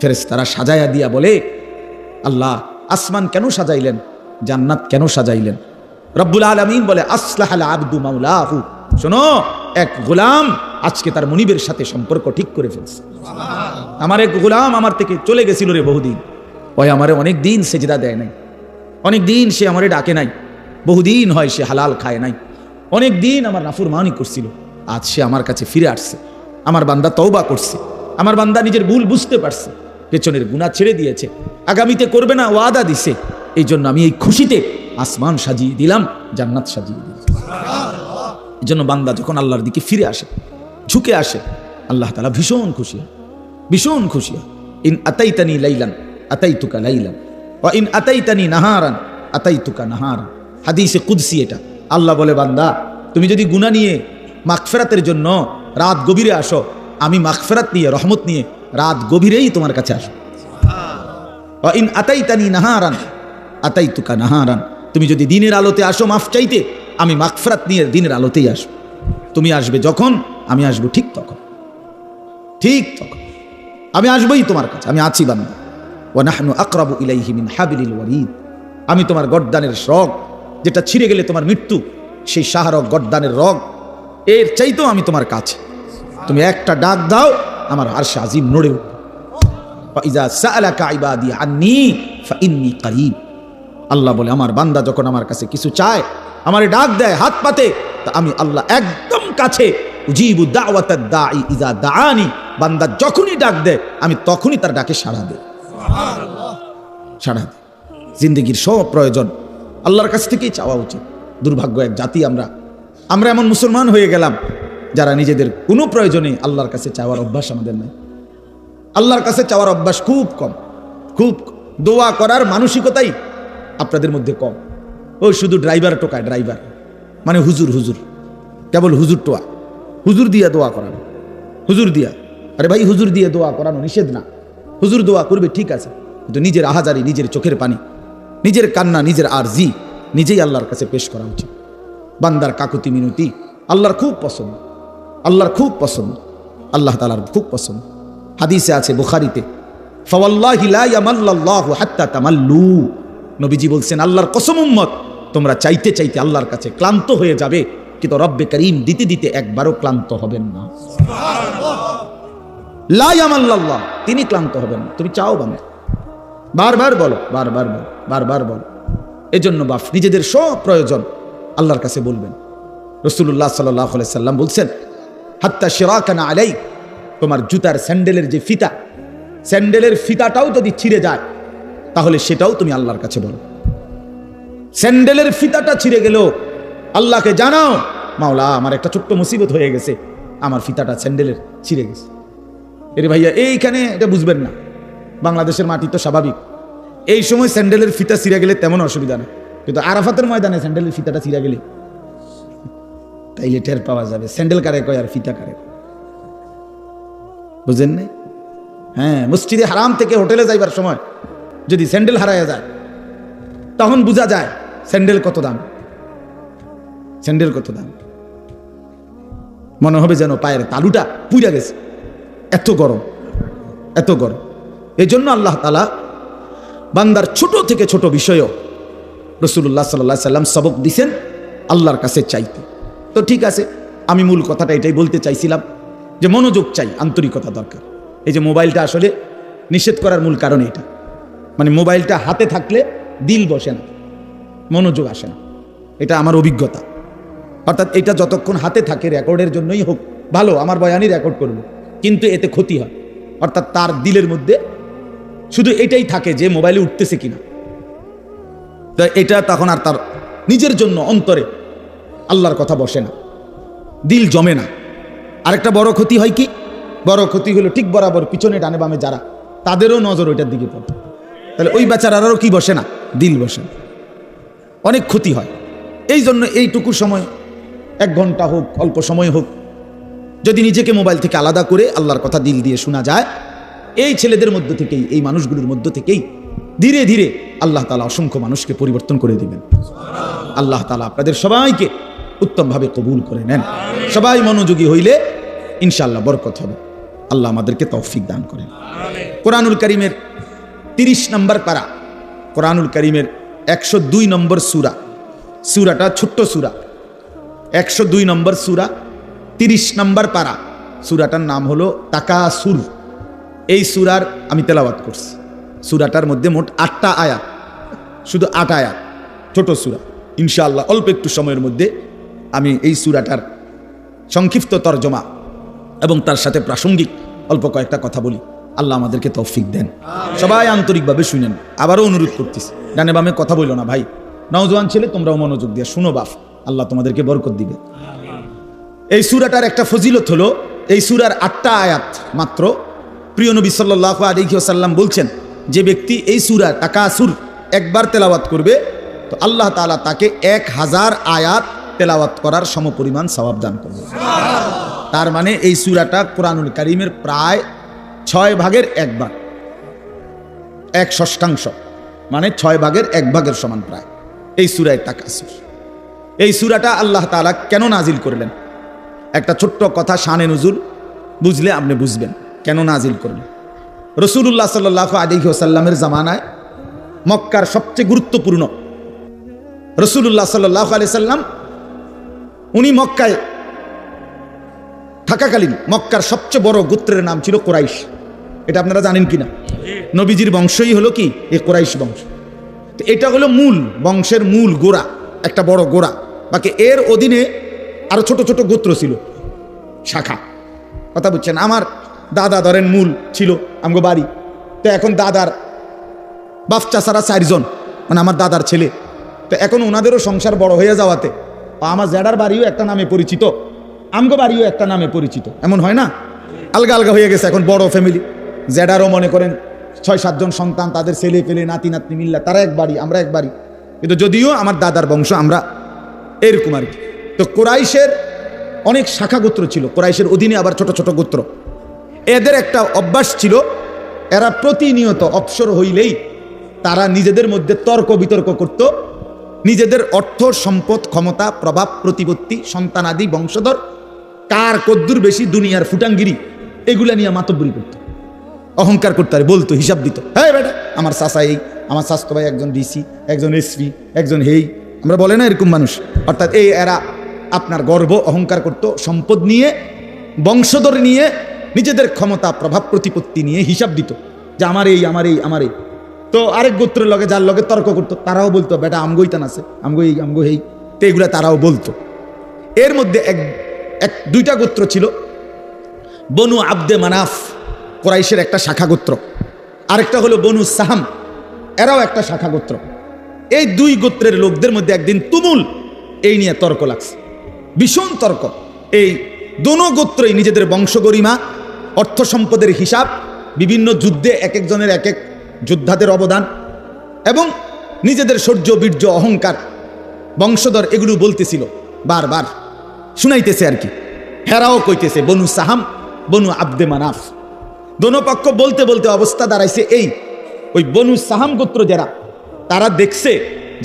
ফেরেশতারা সাজায়া দিয়া বলে, আল্লাহ আসমান কেন সাজাইলেন, জান্নাত কেন সাজাইলেন? রব্বুল আলামিন বলে, আসলাহাল আবদু মাওলাহু, শোনো, এক গোলাম আজকে তার মনিবের সাথে সম্পর্ক ঠিক করে ফেলছে। আমার এক গোলাম আমার থেকে চলে গেছিল রে বহুদিন, ওই আমারে অনেক দিন সেজদা দেয় নাই, অনেক দিন সে আমারে ডাকে নাই, বহুদিন হয় সে হালাল খায় নাই, অনেক দিন আমার নাফরমানি করছিল, আজ সে আমার কাছে ফিরে আসছে, আমার বান্দা তওবা করছে, আমার বান্দা নিজের ভুল বুঝতে পারছে, পেছনের গুনাহ ছেড়ে দিয়েছে, আগামীতে করবে না ওয়াদা দিছে। এই জন্য আমি এই খুশিতে আসমান সাজিয়ে দিলাম, জান্নাত সাজিয়ে দিলাম। এই জন্য বান্দা যখন আল্লাহর দিকে ফিরে আসে, ঝুঁকে আসে, আল্লাহ তাআলা ভীষণ খুশি হয়, ভীষণ খুশি হয়। ইন আতাইতানি লাইলান আতাইতুকা লাইলান ওয়া ইন আতাইতানি নাহারান আতাইতুকা নাহারান, হাদিসে কুদসি এটা। আল্লাহ বলে, বান্দা তুমি যদি গুনাহ নিয়ে মাগফিরাতের জন্য রাত গভীরে আসো, আমি মাগফিরাত নিয়ে, রহমত নিয়ে রাত গভীরেই তোমার কাছে আসো। ওয়া ইন আতাইতানি নাহারান আতাইতুকা নাহারান, তুমি যদি দিনের আলোতে আসো মাফ চাইতে, আমি মাগফিরাত নিয়ে দিনের আলোতেই আসবো। তুমি আসবে যখন, আমি আসবো ঠিক তখন, ঠিক তখন আমি আসবোই তোমার কাছে, আমি আছি বান্দা। ওয়া নাহনু আকরাবু ইলাইহি মিন হাবিলিল ওয়ারিদ, আমি তোমার গর্দানের রগ, যেটা ছিঁড়ে গেলে তোমার মৃত্যু, সেই শাহরগ গর্দানের রগ, এর চাইতেও আমি তোমার কাছে। তুমি একটা ডাক দাও, আমার আরশে আজিম নড়ে উঠবে। ফাইজা সাআলাকা ইবাদি আন্নী ফাইন্নী করিব, আল্লাহ বলে আমার বান্দা যখন আমার কাছে কিছু চায়, আমারে ডাক দেয়, হাত পাতে, তা আমি আল্লাহ একদম কাছে। উজিবু দাওয়াতাদ দাঈ ইজা দাআনি, বান্দা যখনই ডাক দেয় আমি তখনই তার ডাকে সাড়া দেই, সাড়া দেই। জিন্দেগির সব প্রয়োজন আল্লাহর কাছ থেকেই চাওয়া উচিত। দুর্ভাগ্য এক জাতি আমরা এমন মুসলমান হয়ে গেলাম যারা নিজেদের কোনো প্রয়োজনে আল্লাহর কাছে চাওয়ার অভ্যাস আমাদের নাই। আল্লাহর কাছে চাওয়ার অভ্যাস খুব কম, খুব দোয়া করার মানসিকতাই আপনাদের মধ্যে কম। ওই শুধু ড্রাইভার টোকায়, ড্রাইভার মানে হুজুর, হুজুর কেবল হুজুর টোয়া, হুজুর দিয়া দোয়া করানো, হুজুর দিয়া। আরে ভাই, হুজুর দিয়ে দোয়া করানো নিষেধ না, হুজুর দোয়া করবে ঠিক আছে, কিন্তু নিজের আহাজারি, নিজের চোখের পানি, নিজের কান্না, নিজের আরজি নিজেই আল্লাহর কাছে পেশ করা উচিত। বান্দার কাকুতি মিনতি আল্লাহর খুব পছন্দ, আল্লাহর খুব পছন্দ, আল্লাহ তাআলার খুব পছন্দ। হাদিসে আছে বুখারীতে, ফাওয়াল্লাহি লা ইয়ামাল্লাল্লাহু হাত্তা তামাল্লু, নবীজি বলছেন আল্লাহর কসম উম্মত, তোমরা চাইতে চাইতে আল্লাহর কাছে ক্লান্ত হয়ে যাবে, কিন্তু রব্বে করিম দিতে দিতে একবারও ক্লান্ত হবেন না। লা ইয়ামাল্লাল্লাহ, তিনি ক্লান্ত হবেন না। তুমি চাও বান্দা, বারবার বলো, বারবার বলো, বারবার বলো। এজন্য বাপ নিজেদের সব প্রয়োজন আল্লাহর কাছে বলবেন। রাসূলুল্লাহ সাল্লাল্লাহু আলাইহি সাল্লাম বলছেন, হাত্তা শিরাকানা আলাই, তোমার জুতার স্যান্ডেলের যে ফিতা, স্যান্ডেলের ফিতাটাও যদি ছিঁড়ে যায় তাহলে সেটাও তুমি আল্লাহর কাছে বলো। স্যান্ডেলের ফিতাটা ছিঁড়ে গেল, আল্লাহকে জানাও, মাওলা আমার একটা ছোট্ট মুসিবত হয়ে গেছে, আমার ফিতাটা স্যান্ডেলের ছিঁড়ে গেছে। এরে ভাইয়া, এইখানে এটা বুঝবেন না, বাংলাদেশের মাটি তো স্বাভাবিক, এই সময় স্যান্ডেলের ফিতা ছিঁড়ে গেলে তেমন অসুবিধা নেই, কিন্তু আরাফাতের ময়দানে স্যান্ডেলের ফিতাটা ছিঁড়ে গেলে তাইলে টের পাওয়া যাবে স্যান্ডেল কারে কয় আর ফিতা কারে কয়। বুঝেন নাই? হ্যাঁ, মসজিদে হারাম থেকে হোটেলে যাইবার সময় যদি স্যান্ডেল হারাইয়া যায় তখন বোঝা যায় স্যান্ডেল কত দাম, স্যান্ডেল কত দাম। মনে হবে যেন পায়ের তালুটা পুড়ে গেছে, এত গরম, এত গরম। এই জন্য আল্লাহ তাআলা বান্দার ছোট থেকে ছোট বিষয়ও রাসূলুল্লাহ সাল্লাল্লাহু আলাইহি সাল্লাম সবক দিছেন আল্লাহর কাছে চাইতে। তো ঠিক আছে, আমি মূল কথাটা এটাই বলতে চাইছিলাম যে মনোযোগ চাই, আন্তরিকতা দরকার। এই যে মোবাইলটা আসলে নিষেধ করার মূল কারণ এটা, মানে মোবাইলটা হাতে থাকলে দিল বসে না, মনোযোগ আসে না, এটা আমার অভিজ্ঞতা। অর্থাৎ এটা যতক্ষণ হাতে থাকে রেকর্ডের জন্যই হোক, ভালো, আমার বয়ানই রেকর্ড করবো, কিন্তু এতে ক্ষতি হয়। অর্থাৎ তার দিলের মধ্যে শুধু এটাই থাকে যে মোবাইলে উঠতেছে কিনা, তো এটা তখন আর তার নিজের জন্য অন্তরে আল্লাহর কথা বসে না, দিল জমে না। আরেকটা বড় ক্ষতি হয় কি, বড় ক্ষতি হলো ঠিক বরাবর পিছনে ডানে বামে যারা, তাদেরও নজর ওইটার দিকে পড়ে, তাহলে ওই বেচারারও কি বসে না, দিল বসে না, অনেক ক্ষতি হয়। এই জন্য এইটুকু সময়, 1 ঘন্টা হোক, অল্প সময় হোক, যদি নিজেকে মোবাইল থেকে আলাদা করে আল্লাহর কথা দিল দিয়ে শোনা যায়, এই ছেলেদের মধ্য থেকেই, এই মানুষগুলোর মধ্য থেকেই ধীরে ধীরে আল্লাহ তাআলা অসংখ্য মানুষকে পরিবর্তন করে দিবেন। আল্লাহ তাআলা আপনাদের সবাইকে উত্তমভাবে কবুল করে নেন। সবাই মনোযোগী হইলে ইনশাআল্লাহ বরকত হবে। আল্লাহ আমাদেরকে তৌফিক দান করেন। কোরআনুল কারীমের 30 নম্বর পারা, কোরআনুল কারীমের 102 নম্বর সূরা, সূরাটা ছোট্ট সূরা, 102 নম্বর সূরা, 30 নম্বর পারা, সূরাটার নাম হলো তাকাসুর। এই সূরার আমি তেলাওয়াত করছি। সূরাটার মধ্যে মোট 8টা আয়াত, শুধু 8 আয়াত, ছোট সূরা। ইনশাআল্লাহ অল্প একটু সময়ের মধ্যে আমি এই সূরাটার সংক্ষিপ্ত তরজমা এবং তার সাথে প্রাসঙ্গিক অল্প কয়েকটা কথা বলি। আল্লাহ আমাদেরকে তৌফিক দেন। সবাই আন্তরিকভাবে শুনেন। আবারও অনুরোধ করতেছি, ডানে বামে কথা বইল না ভাই, নওজোয়ান ছেলে তোমরাও মনোযোগ দিয়ে শুনো বাপ, আল্লাহ তোমাদেরকে বরকত দিবে। এই সূরাটার একটা ফজিলত হলো, এই সূরার 8টা আয়াত মাত্র। প্রিয় নবী সাল্লাল্লাহু আলাইহি ওয়াসাল্লাম বলছেন, যে ব্যক্তি এই সূরা তাকাসুর একবার তেলাওয়াত করবে তো আল্লাহ তাআলা তাকে 1000 আয়াত তেলাওয়াত করার সমপরিমাণ সওয়াব দান করবে। তার মানে এই সূরাটা কোরআনুল কারীমের প্রায় 6 ভাগের 1 ভাগ, 1/6, মানে 6 ভাগের 1 ভাগের সমান প্রায় এই সূরায় তাকাসুর। এই সূরাটা আল্লাহ তাআলা কেন নাজিল করলেন, একটা ছোট্ট কথা, শানে নুজুল বুঝলে আপনি বুঝবেন কেন নাজিল করলেন। রাসূলুল্লাহ সাল্লাল্লাহু আলাইহি ওয়াসাল্লামের জামানায় মক্কার সবচেয়ে গুরুত্বপূর্ণ, রাসূলুল্লাহ সাল্লাল্লাহু আলাইহি সাল্লাম উনি মক্কায় থাকাকালীন মক্কার সবচেয়ে বড় গোত্রের নাম ছিল কুরাইশ। এটা আপনারা জানেন কিনা? নবীজির বংশই হলো কি এই কুরাইশ বংশ। তো এটা হলো মূল বংশের মূল গোড়া, একটা বড় গোড়া। বাকি এর অধীনে আরো ছোট ছোট গোত্র ছিল, শাখা। কথা বুঝছেন? আমার দাদা ধরেন মূল ছিল আমগো বাড়ি, তো এখন দাদার বাপ চাচারা 4 জন, মানে আমার দাদার ছেলে। তো এখন ওনাদেরও সংসার বড় হয়ে যাওয়াতে আমার জেডার বাড়িও একটা নামে পরিচিত, আমগো বাড়িও একটা নামে পরিচিত, এমন হয় না? আলগা আলগা হয়ে গেছে এখন বড় ফ্যামিলি। জেডারও মনে করেন 6-7 জন সন্তান, তাদের ছেলে পেলে নাতি নাতনি মিল্লা, তারা এক বাড়ি, আমরা এক বাড়ি, কিন্তু যদিও আমার দাদার বংশ আমরা এরকম আর কি। তো কুরাইশের অনেক শাখা গোত্র ছিল, কুরাইশের অধীনে আবার ছোট ছোট গোত্র। এদের একটা অভ্যাস ছিল, এরা প্রতিনিয়ত অবসর হইলেই তারা নিজেদের মধ্যে তর্ক বিতর্ক করত, নিজেদের অর্থ সম্পদ ক্ষমতা প্রভাব প্রতিপত্তি সন্তানাদি বংশধর কার কদ্দুর বেশি দুনিয়ার ফুটাঙ্গিরি এগুলা নিয়ে মাতব্বরি করত, অহংকার করতে আর বলতো, হিসাব দিত, হ্যাঁ বেটা আমার চাচা এই, আমার স্বাস্থ্য ভাই একজন ডিসি, একজন এসপি, একজন হেই, আমরা বলে না এরকম মানুষ। অর্থাৎ এই এরা আপনার গর্ব অহংকার করত, সম্পদ নিয়ে বংশধর নিয়ে নিজেদের ক্ষমতা প্রভাব প্রতিপত্তি নিয়ে হিসাব দিত যে আমার এই আমার এই আমার এই। তো আরেক গোত্রের লগে যার লগে তর্ক করতো তারাও বলতো বেটা আমগোই তান আছে, আমগো এই আমগো হেই, তো এগুলা তারাও বলতো। এর মধ্যে এক দুইটা গোত্র ছিল, বনু আব্দে মানাফ কুরাইশের একটা শাখা গোত্র, আরেকটা হলো বনু সাহাম, এরাও একটা শাখা গোত্র। এই 2 গোত্রের লোকদের মধ্যে একদিন তুমুল এই নিয়ে তর্ক লাগছে, ভীষণ তর্ক। এই দোনো গোত্রই নিজেদের বংশগরিমা অর্থ সম্পদের হিসাব, বিভিন্ন যুদ্ধে এক একজনের এক এক যোদ্ধাদের অবদান এবং নিজেদের শৌর্য বীর্য অহংকার বংশধর এগুলো বলতেছিল বারবার। শুনাইতেছে আর কি। হেরাও কইতেছে বনু সাহাম বনু আব্দে মানাফ, দোনো পক্ষ বলতে বলতে অবস্থা দাঁড়াইছে এই, ওই বনু সাহাম গোত্র যারা, তারা দেখছে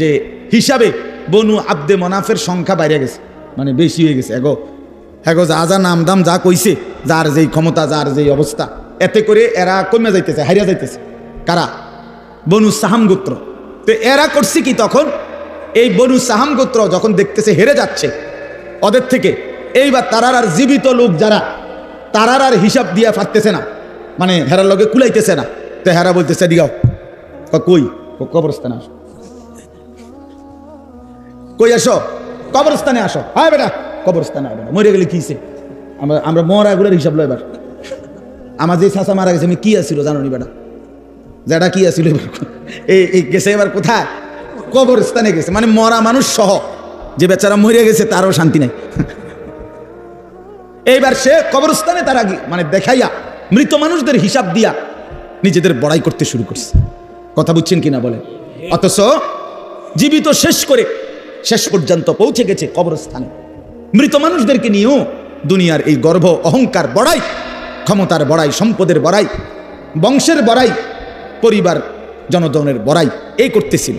যে হিসাবে বনু আব্দে মানাফের সংখ্যা বাইরে গেছে, মানে বেশি হয়ে গেছে। এগো যা যা নাম দাম যা কইছে, যার যেই ক্ষমতা যার যেই অবস্থা, এতে করে এরা কমে যাইতেছে, হারিয়া যাইতেছে। কারা? বনু সাহাম গোত্র। তো এরা করছে কি তখন, এই বনু সাহাম গোত্র যখন দেখতেছে হেরে যাচ্ছে ওদের থেকে, এইবার তারার আর জীবিত লোক যারা, তারার আর হিসাব দিয়া পারতেছে না, মানে হেরার লগে কুলাইতেছে না। তো হেরা বলতেছে দিগাও, কই কবরস্থানে আসো, কই আসো, কবরস্থানে আসো। হ্যাঁ বেটা কবরস্থানে আসবে, মরে গেলে কিছে, আমরা মরা এগুলোর হিসাব লো। এবার আমার যে চাচা মারা গেছে, আমি কি আসছিল জানো নি বেটা, যেটা কি আসছিল এই গেছে এবার কোথায়, কবরস্থানে গেছে, মানে মরা মানুষ সহ, যে বেচারা মরে গেছে তারও শান্তি নাই। এইবার সে কবরস্থানে তারা মানে দেখাইয়া মৃত মানুষদের হিসাব দিয়া নিজেদের বড়াই করতে শুরু করছে। কথা বুঝছেন কিনা বলে? অথচ জীবিত শেষ করে শেষ পর্যন্ত পৌঁছে গেছে কবরস্থানে। মৃত মানুষদেরকে নিয়েও দুনিয়ার এই গর্ব অহংকার বড়াই, ক্ষমতার বড়াই, সম্পদের বড়াই, বংশের বড়াই, পরিবার জনগণের বড়াই এই করতেছিল,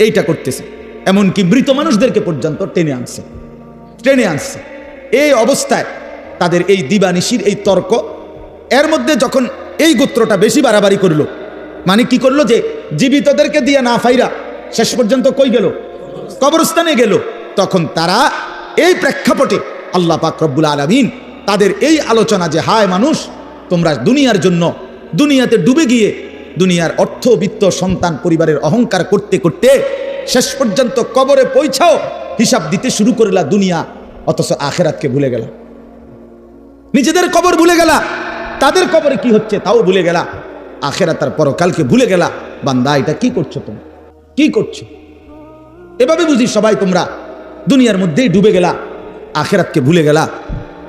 এইটা করতেছে। এমনকি মৃত মানুষদেরকে পর্যন্ত টেনে আনছে। এই অবস্থায় তাদের এই দিবানিশির এই তর্ক, এর মধ্যে যখন এই গোত্রটা বেশি বাড়াবাড়ি করলো, মানে কি করলো যে জীবিতদেরকে দিয়ে না ফাইরা শেষ পর্যন্ত কই গেল, কবরস্থানে গেল, তখন তারা এই প্রেক্ষাপটে আল্লাহ পাক রব্বুল আলামিন তাদের এই আলোচনা যে হায় মানুষ, তোমরা দুনিয়ার জন্য দুনিয়াতে ডুবে গিয়ে দুনিয়ার অর্থ বিত্ত সন্তান পরিবারের অহংকার করতে করতে শেষ পর্যন্ত কবরে পৌঁছাও হিসাব দিতে শুরু করলা দুনিয়া, অথচ আখেরাতকে ভুলে গেলা, নিজেদের কবর ভুলে গেলা, তাদের কবরে কি হচ্ছে তাও ভুলে গেলা, আখেরাত আর পরকালকে ভুলে গেলা। বান্দা এটা কি করছো তুমি, কি করছো? এভাবে বুঝি সবাই তোমরা দুনিয়ার মধ্যেই ডুবে গেলা, আখেরাতকে ভুলে গেলা।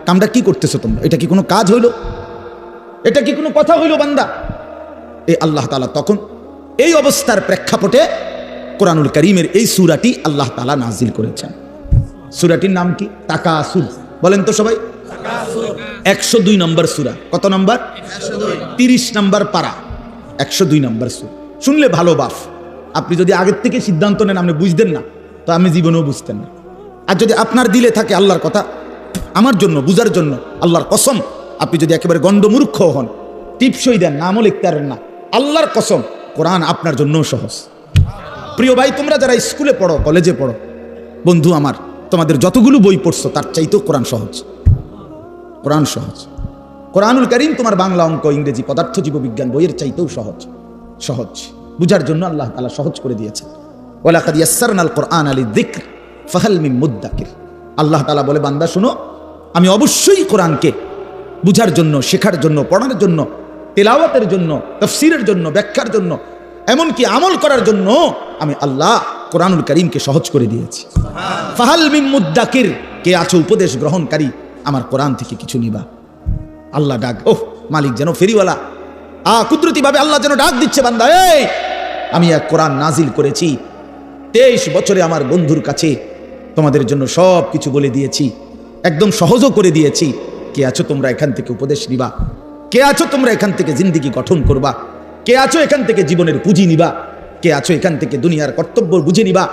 কামটা কি করতেছো তোমরা? এটা কি কোনো কাজ হইল? এটা কি কোনো কথা হইল বান্দা? এই আল্লাহ তাআলা তখন এই অবস্থার প্রেক্ষাপটে কোরআনুল কারীমের এই সূরাটি আল্লাহ তাআলা নাজিল করেছেন। সূরাটির নাম কি? তাকাসুর। বলেন তো সবাই, 102 নম্বর সূরা। কত নম্বর? 30 নম্বর পারা, 102 নম্বর সূরা। শুনলে ভালো বাপ, আপনি যদি আগের থেকে সিদ্ধান্ত নেন আপনি বুঝতেন না, তো আমি জীবনেও বুঝতেন না। আর যদি আপনার দিলে থাকে আল্লাহর কথা আমার জন্য বুঝার জন্য, আল্লাহর কসম, আপনি যদি একেবারে গণ্ডমূর্খ হন, টিপসই দেন, নামও লিখতে পারেন না, আল্লাহর কসম কোরআন আপনার জন্যও সহজ। প্রিয় ভাই, তোমরা যারা স্কুলে পড়ো, কলেজে পড়ো, বন্ধু আমার, তোমাদের যতগুলো বই পড়ছো তার চাইতেও কোরআন সহজ। কোরআন সহজ। কোরআনুল কারীম তোমার বাংলা, অঙ্ক, ইংরেজি, পদার্থ, জীববিজ্ঞান বইয়ের চাইতেও সহজ বুঝার জন্য আল্লাহ তাআলা সহজ করে দিয়েছেন। ওয়ালাকাদ ইয়াসসারনাল কুরআনা লিযিকর ফাহাল মিন মুদ্দাকির। আল্লাহ তাআলা বলে, বান্দা শুনো, আমি অবশ্যই কোরআনকে বুঝার জন্য, শেখার জন্য, পড়ার জন্য, তেলাওয়াতের জন্য, তাফসীরের জন্য, ব্যাখ্যার জন্য, এমনকি আমল করার জন্য আমি আল্লাহ কোরআনুল কারীমকে সহজ করে দিয়েছি। ফাহাল মিন মুদ্দাকির, কে আছো উপদেশ গ্রহণকারী, আমার কোরআন থেকে কিছু নিবা। আল্লাহ ডাক, ওহ মালিক যেন ফেরিওয়ালা, কুদরতি ভাবে আল্লাহ যেন ডাক দিচ্ছে, বান্দা এই আমি এক কোরআন নাজিল করেছি, 23 বছরে আমার বন্ধুর কাছে তোমাদের জন্য সব কিছু বলে দিয়েছি, একদম সহজও করে দিয়েছি। কে আছো তোমরা এখান থেকে উপদেশ নিবা? কে আছো তোমরা এখান থেকে জিন্দেগি গঠন করবা? কে আছো এখান থেকে জীবনের পুঁজি নিবা? কে আছো এখান থেকে দুনিয়ার কর্তব্য বুঝে নিবা,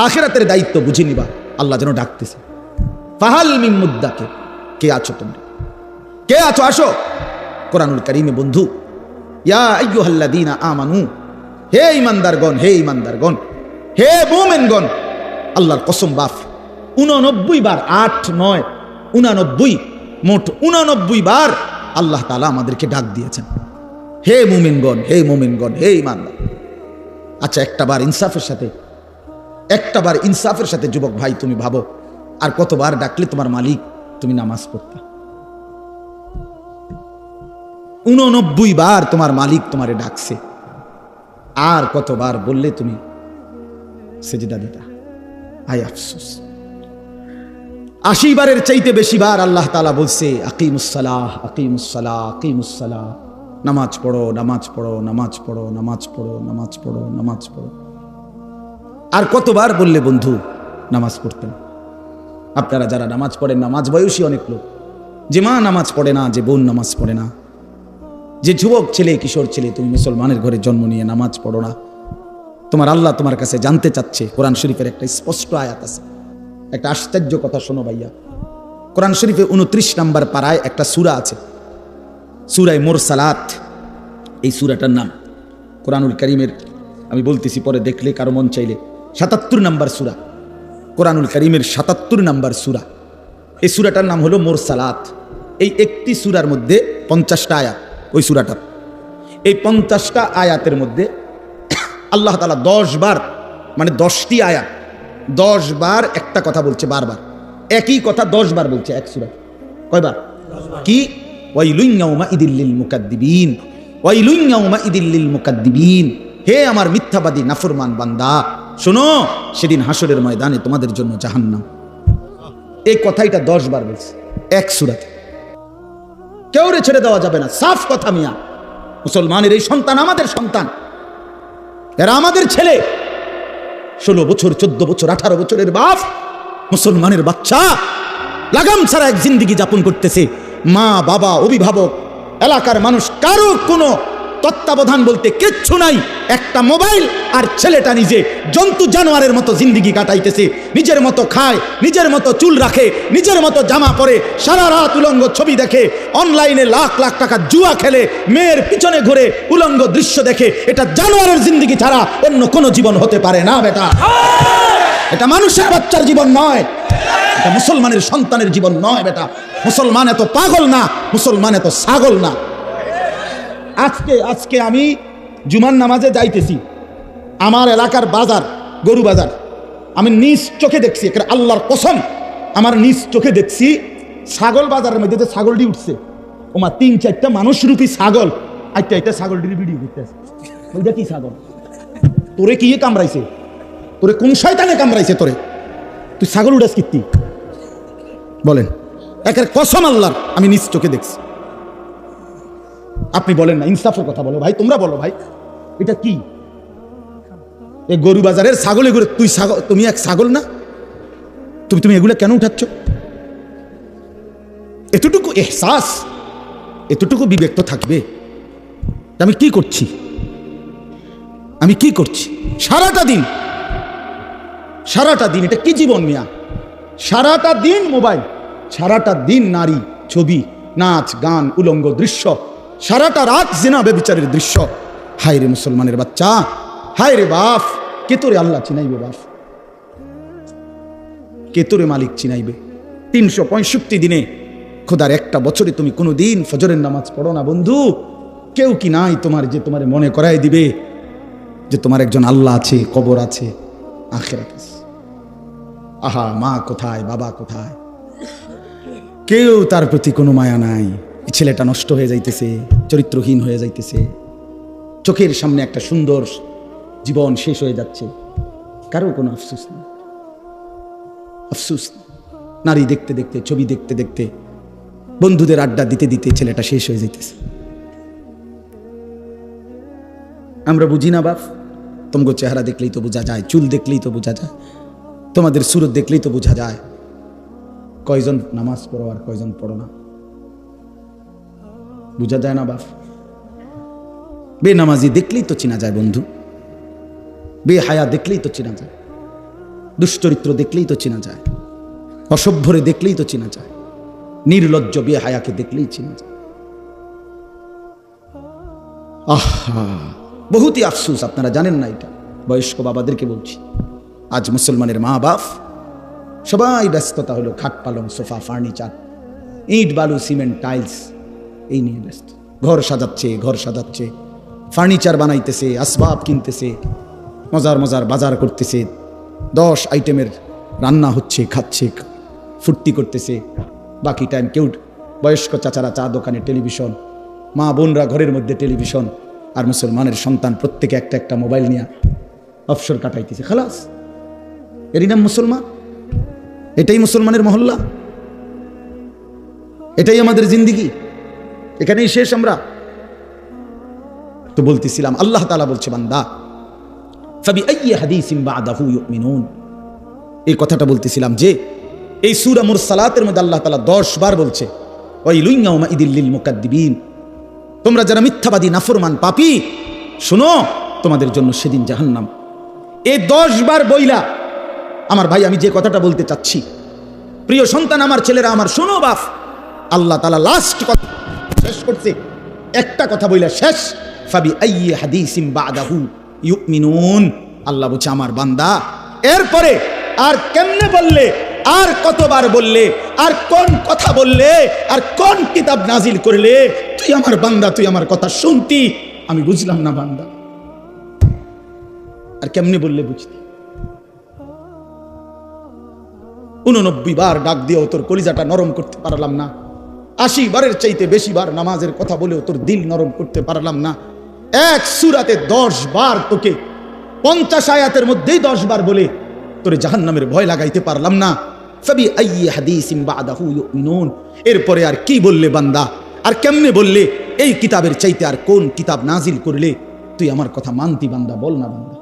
আখিরাতের দায়িত্ব বুঝে নিবা? আল্লাহ যেন ডাকতেছে, ফাহাল মিন মুদ্দাকির, কে আছো তোমরা, কে আছো? আসো। কোরআনুল কারীমে বন্ধু, ইয়া আইয়ুহাল্লাযীনা আমানু, হে ঈমানদারগণ, হে ঈমানদারগণ, হে মুমিনগণ, আল্লাহর কসম বাপ 89 বার, 8, 9, 89, মোট 89 বার আল্লাহ তাআলা আমাদেরকে ডাক দিয়েছেন, হে মুমিনগণ, হে মুমিনগণ, হে ঈমানদার। আচ্ছা, একটাবার ইনসাফের সাথে যুবক ভাই তুমি ভাবো, আর কতবার ডাকলে তোমার মালিক তুমি নামাজ পড়তা? 89 বার তোমার মালিক তোমারে ডাকছে, আর কতবার বললে তুমি সেজদা দিতা? আয় আফসোস। 80 বারের চাইতে বেশি বার আল্লাহ তাআলা বলছে, আকিমুস সালাহ, আকিমুস সালাহ, আকিমুস সালাহ, নামাজ পড়ো, নামাজ পড়ো, নামাজ পড়ো, নামাজ পড়ো, নামাজ পড়ো, নামাজ পড়ো। আর কতবার বললে বন্ধু নামাজ পড়তেন? আপনারা যারা নামাজ পড়েন না, মাঝ বয়সী অনেক লোক, যে মা নামাজ পড়ে না, যে বোন নামাজ পড়ে না, যে যুবক ছেলে, কিশোর ছেলে, তুমি মুসলমানের ঘরে জন্ম নিয়ে নামাজ পড়ো না, তোমার আল্লাহ তোমার কাছে জানতে চাচ্ছে। কোরআন শরীফের একটা স্পষ্ট আয়াত আছে, একটা আশ্চর্য কথা শোনো ভাইয়া। কোরআন শরীফে 29 নম্বর পারায় একটা সূরা আছে, সূরায়ে মুরসালাত। এই সূরাটার নাম কোরআনুল কারীমের, আমি বলতেছি পরে দেখলে কারো মন চাইলে, 77 নম্বর সূরা, কোরআনুল কারীমের 77 নম্বর সূরা। এই সূরাটার নাম হলো মুরসালাত। এই একটি সূরার মধ্যে 50টা আয়াত। ওই সূরাটা, এই 50টা আয়াতের মধ্যে আল্লাহ তাআলা 10 বার, মানে 10টি আয়াত 10 বার একটা কথা বলছে, বারবার একই কথা 10 বার বলছে এক সূরা। কয়বার? কি? ওয়াইলুন ইয়াউমাইদিল লিল মুকাদ্দিবিন, ওয়াইলুন ইয়াউমাইদিল লিল মুকাদ্দিবিন। হে আমার মিথ্যাবাদী নাফরমান বান্দা, শোনো, সেদিন হাসরের ময়দানে তোমাদের জন্য জাহান্নাম। এই কথাইটা 10 বার বলছে এক সূরাতে। কেউ রে ছেড়ে দেওয়া যাবে না, সাফ কথা মিয়া। মুসলমানের এই সন্তান আমাদের সন্তান, এরা আমাদের ছেলে। 16 বছর, 14 বছর, 18 বছরের বাপ, মুসলমানের বাচ্চা লাগাম ছাড়া এক জিন্দেগি যাপন করতেছে। মা, বাবা, অভিভাবক, এলাকার মানুষ, কারো কোনো তত্ত্বাবধান বলতে কিচ্ছু নাই। একটা মোবাইল, আর ছেলেটা নিজে জন্তু জানোয়ারের মতো জিন্দেগি কাটাইতেছে। নিজের মতো খায়, নিজের মতো চুল রাখে, নিজের মতো জামা পরে, সারা রাত উলঙ্গ ছবি দেখে, অনলাইনে লাখ লাখ টাকা জুয়া খেলে, মেয়ের পিছনে ঘুরে উলঙ্গ দৃশ্য দেখে। এটা জানোয়ারের জিন্দেগি ছাড়া অন্য কোনো জীবন হতে পারে না বেটা। এটা মানুষের বাচ্চার জীবন নয়, এটা মুসলমানের সন্তানের জীবন নয় বেটা। মুসলমান এত পাগল না, মুসলমান এত ছাগল না। আজকে আমি জুমার নামাজে যাইতেছি, আমার এলাকার বাজার, গরু বাজার, আমি নিজ চোখে দেখছি, আল্লাহর কসম, আমার নিজ চোখে দেখছি, ছাগল বাজারের মধ্যে যে ছাগলটি উঠছে, ওমা 3-4টা মানুষরূপী ছাগল একটা ছাগলটির ভিডিও করতেছে। ওইটা কি ছাগল? তোরে কি কামড়াইছে? তোরে কোন শয়তানে কামড়াইছে তোরে? তুই ছাগল উড়াস কীর্তি বলেন? একের কসম আল্লাহর, আমি নিজ চোখে দেখছি। আপনি বলেন না, ইনসাফের কথা বলো ভাই, তোমরা বলো ভাই, এটা কি? এই গরু বাজারের ছাগলে ঘুরে তুই ছাগল, তুমি এক ছাগল না? তুমি এগুলো কেন উঠাচ্ছ? এতটুকু এহসাস, এতটুকু বিবেক তো থাকবে। আমি কি করছি? আমি কি করছি সারাটা দিন? এটা কি জীবন মিয়া? সারাটা দিন মোবাইল, সারাটা দিন নারী, ছবি, নাচ, গান, উলঙ্গ দৃশ্য, সারাটা রাত জিনা ব্যভিচারের দৃশ্য। হায় রে মুসলমানের বাচ্চা, হায় রে বাপ, কে তোরে আল্লাহ চিনাইবে? বাপ, কে তোরে মালিক চিনাইবে? 365 দিনে, খোদার একটা বছরে তুমি কোনোদিন ফজরের নামাজ পড়ো না বন্ধু। কেউ কি নাই তোমার যে তোমার মনে করাই দিবে যে তোমার একজন আল্লাহ আছে, কবর আছে, আখিরাত আছে? আহা, মা কোথায়, বাবা কোথায়? কেউ তার প্রতি কোনো মায়া নাই। ছেলেটা নষ্ট হয়ে যাইতেছে, চরিত্রহীন হয়ে যাইতেছে, চোখের সামনে একটা সুন্দর জীবন শেষ হয়ে যাচ্ছে, কারো কোনো আফসোস নেই। আফসোস, নারী দেখতে দেখতে, ছবি দেখতে দেখতে, বন্ধুদের আড্ডা দিতে দিতে ছেলেটা শেষ হয়ে যাইতেছে। আমরা বুঝি না বাপ? তোমাকে চেহারা দেখলেই তো বোঝা যায়, চুল দেখলেই তো বোঝা যায়, তোমাদের সুরত দেখলেই তো বোঝা যায় কয়জন নামাজ পড়ো আর কয়জন পড়ো না। বোঝা যায় না বাপ? বেনামাজি দেখলেই তো চেনা যায় বন্ধু, বেহায়া দেখলেই তো চেনা যায়, দুশ্চরিত্র দেখলেই তো চেনা যায়, অসভ্যরে দেখলেই তো চেনা যায়, নির্লজ্জ বেহায়াকে দেখলেই চেনা যায়। আহা, বহুতই আফসোস, আপনারা জানেন না এটা। বয়স্ক বাবাদেরকে বলছি, আজ মুসলমানের মা বাপ সবাই ব্যস্ততা হলো খাট পালং, সোফা, ফার্নিচার, ইট বালু, সিমেন্ট, টাইলস, এই নিয়ে ব্যস্ত। ঘর সাজাচ্ছে, ফার্নিচার বানাইতেছে, আসবাব কিনতেছে, মজার মজার বাজার করতেছে, 10 আইটেমের রান্না হচ্ছে, খাচ্ছে, ফুর্তি করতেছে। বাকি টাইম কেউ, বয়স্ক চাচারা চা দোকানে টেলিভিশন, মা বোনরা ঘরের মধ্যে টেলিভিশন, আর মুসলমানের সন্তান প্রত্যেকে একটা একটা মোবাইল নিয়ে অবসর কাটাইতেছে। খালাস, এরই নাম মুসলমান? এটাই মুসলমানের মহল্লা? এটাই আমাদের জিন্দিগি? এখানেই শেষ আমরা? তো বলতেছিলাম, আল্লাহ তাআলা বলছে, বান্দা ফাবিআইয়ি হাদিসিন বা'দাহু ইউমিনুন। এই কথাটা বলতেছিলাম যে এই সূরা মুরসালাতের মধ্যে আল্লাহ তাআলা 10 বার বলছে ওয়াইলুন ইয়াউমাইদিল লিল মুকাদ্দিবিন, তোমরা যারা মিথ্যাবাদী নাফরমান পাপী, শোনো তোমাদের জন্য সেদিন জাহান্নাম। এই 10 বার বইলা আমার ভাই, আমি যে কথাটা বলতে চাচ্ছি, প্রিয় সন্তান, আমার ছেলেরা আমার, শোনো বাপ, আল্লাহ তাআলা লাস্ট কথা শেষ করছে, একটা কথা বইলা শেষ, ফাবি আইয়ি হাদিসিম বাদাহু ইউমিনুন। আল্লাহ বলছে আমার বান্দা এরপরে আর কেমনে বললে, আর কতবার বললে, আর কোন কথা বললে, আর কোন কিতাব নাজিল করলে, তুই আমার বান্দা, তুই আমার কথা শুনতি, আমি বুঝলাম না বান্দা, আর কেমনে বললে বুঝতি। 89 বার ডাক দিয়েও তোর কলিজাটা নরম করতে পারলাম না, 80 বারের চাইতে বেশি বার নামাজের কথা বলেও তোর দিল নরম করতে পারলাম না। এক সূরাতে 10 বার তোকে 50 আয়াতের মধ্যেই 10 বার বলে তোরে জাহান্নামের ভয় লাগাইতে পারলাম না। ফাবি আইয়ি হাদিসিম বাদাহু ইউমিনুন, এরপরে আর কি বললে বান্দা, আর কেমনে বললে, এই কিতাবের চাইতে আর কোন কিতাব নাজিল করলে তুই আমার কথা মানতি বান্দা, বল না বান্দা,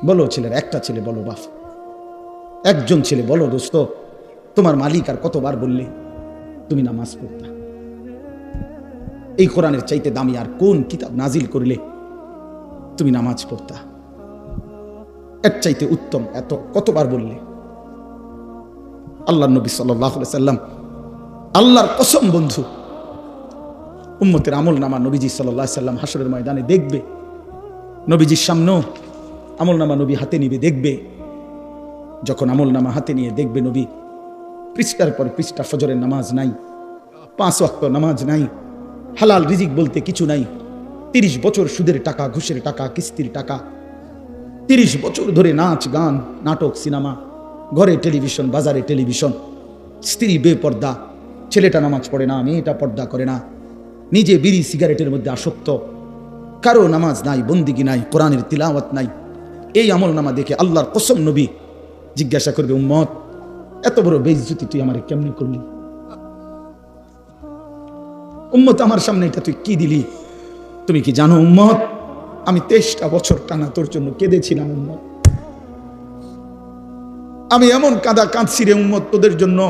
বলো ছেলের, একটা ছেলে বলো বাপ, একজন ছেলে বলো দোস্ত, তোমার মালিক আর কতবার বললে তুমি নামাজ পড়তা, এই কোরআনের চাইতে দামি আর কোন কিতাব নাজিল করলে তুমি নামাজ পড়তা, এর চাইতে উত্তম এত কতবার বললে। আল্লাহর নবী সাল্লাল্লাহু আলাইহি সাল্লাম, আল্লাহর কসম বন্ধু, উম্মতের আমল নামা নবীজি সাল্লাল্লাহু আলাইহি সাল্লাম হাসরের ময়দানে দেখবে, নবীজির সামনেও আমল নামা নবী হাতে নিবে, দেখবে যখন আমল নামা হাতে নিয়ে দেখবে নবী পৃষ্ঠার পর পৃষ্ঠা, ফজরের নামাজ নাই, 5 ওয়াক্ত নামাজ নাই, হালাল রিজিক বলতে কিছু নাই, 30 বছর সুদের টাকা, ঘুষের টাকা, কিস্তির টাকা, 30 বছর ধরে নাচ গান, নাটক, সিনেমা, ঘরে টেলিভিশন, বাজারে টেলিভিশন, স্ত্রী বেপর্দা, ছেলেটা নামাজ পড়ে না, মেয়েটা পর্দা করে না, নিজে বিড়ি সিগারেটের মধ্যে আসক্ত, কারো নামাজ নাই, বন্দিগি নাই, কোরআনের তিলাওয়াত নাই। এই আমল নামা দেখে আল্লাহর কসম নবী জিজ্ঞাসা করবে, উম্মত এত বড় বেইজ্জতি তুই আমারে কেমনে করলি? উম্মত আমার সামনে এটা তুই কি দিলি? তুমি কি জানো উম্মত, আমি 23টা বছর টানা তোর জন্য কেঁদেছিলাম উম্মত, আমি এমন কাঁদা কাঁদছি রে উম্মত তোদের জন্য,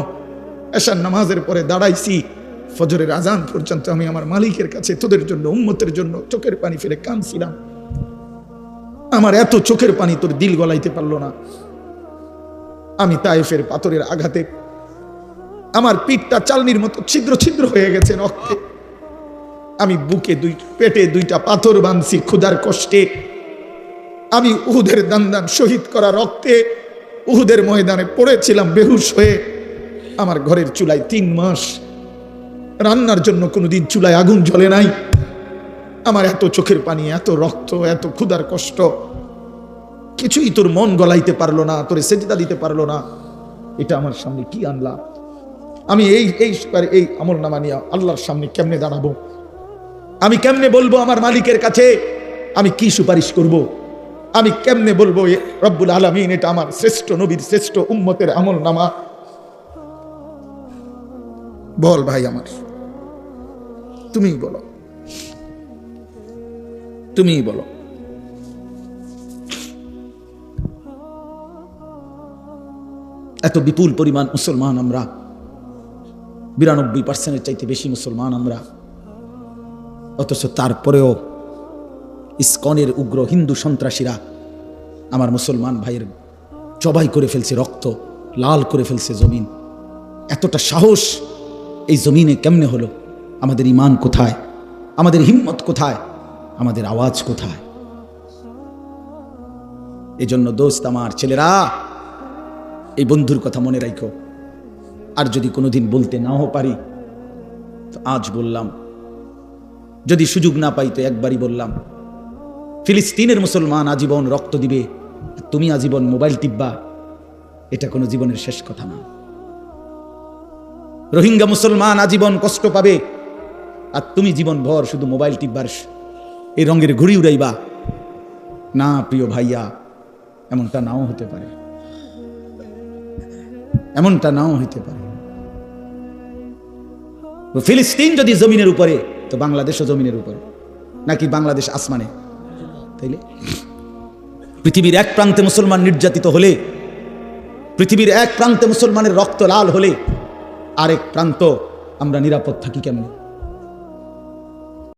এশার নামাজের পরে দাঁড়াইছি, ফজরের আজান পর্যন্ত আমি আমার মালিকের কাছে তোদের জন্য, উম্মতের জন্য চোখের পানি ফেলে কাঁদছিলাম। আমার এত চোখের পানি তোর দিল গলাইতে পারলো না। আমি তায়েফের পাথরের আঘাতে আমার পিঠটা চালনির মতো ছিদ্র ছিদ্র হয়ে গেছে রক্তে, আমি বুকে পেটে 2টা পাথর বাঁধছি ক্ষুধার কষ্টে, আমি উহুদের দান শহীদ করা রক্তে উহুদের ময়দানে পড়েছিলাম বেহুশ হয়ে, আমার ঘরের চুলায় 3 মাস রান্নার জন্য কোনোদিন চুলায় আগুন জ্বলে নাই। আমার এত চোখের পানি, এত রক্ত, এত ক্ষুধার কষ্ট, কিছুই তোর মন গলাইতে পারলো না, তোরে সেজদা দিতে পারলো না। এটা আমার সামনে কি আনলা? আমি এই আমল নামা নিয়ে আল্লাহর সামনে কেমনে দাঁড়াবো? আমি কেমনে বলবো আমার মালিকের কাছে আমি কি সুপারিশ করব? আমি কেমনে বলবো রব্বুল আলামিন এটা আমার শ্রেষ্ঠ নবীর শ্রেষ্ঠ উম্মতের আমল নামা? বল ভাই আমার, তুমিই বলো, তুমিই বলো। এত বিপুল পরিমাণ মুসলমান আমরা, 92% চাইতে বেশি মুসলমান আমরা, অথচ তারপরেও ইসকনের উগ্র হিন্দু সন্ত্রাসীরা আমার মুসলমান ভাইয়ের জবাই করে ফেলছে, রক্ত লাল করে ফেলছে জমিন। এতটা সাহস এই জমিনে কেমনে হলো? আমাদের ঈমান কোথায়? আমাদের হিম্মত কোথায়? আমাদের আওয়াজ কোথায়? এজন্য দোস্ত আমার, ছেলেরা, এই বন্ধুর কথা মনে রাখো। আর যদি কোনোদিন বলতে নাও পারি তো আজ বললাম, যদি সুযোগ না পাই তো একবারই বললাম। ফিলিস্তিনের মুসলমান আজীবন রক্ত দিবে, তুমি আজীবন মোবাইল টিপবা, এটা কোনো জীবনের শেষ কথা না। রোহিঙ্গা মুসলমান আজীবন কষ্ট পাবে, আর তুমি জীবন ভর শুধু মোবাইল টিপবার এই রঙের ঘুড়ি উড়াইবা না। প্রিয় ভাইয়া, এমনটা নাও হতে পারে, এমনটা নাও হইতে পারে। ফিলিস্তিন যদি জমিনের উপরে, তো বাংলাদেশও জমিনের উপরে, নাকি বাংলাদেশ আসমানে? তাইলে পৃথিবীর এক প্রান্তে মুসলমান নির্যাতিত হলে পৃথিবীর এক প্রান্তে মুসলমানের রক্ত লাল হলে আরেক প্রান্ত আমরা নিরাপদ থাকি কেমনে?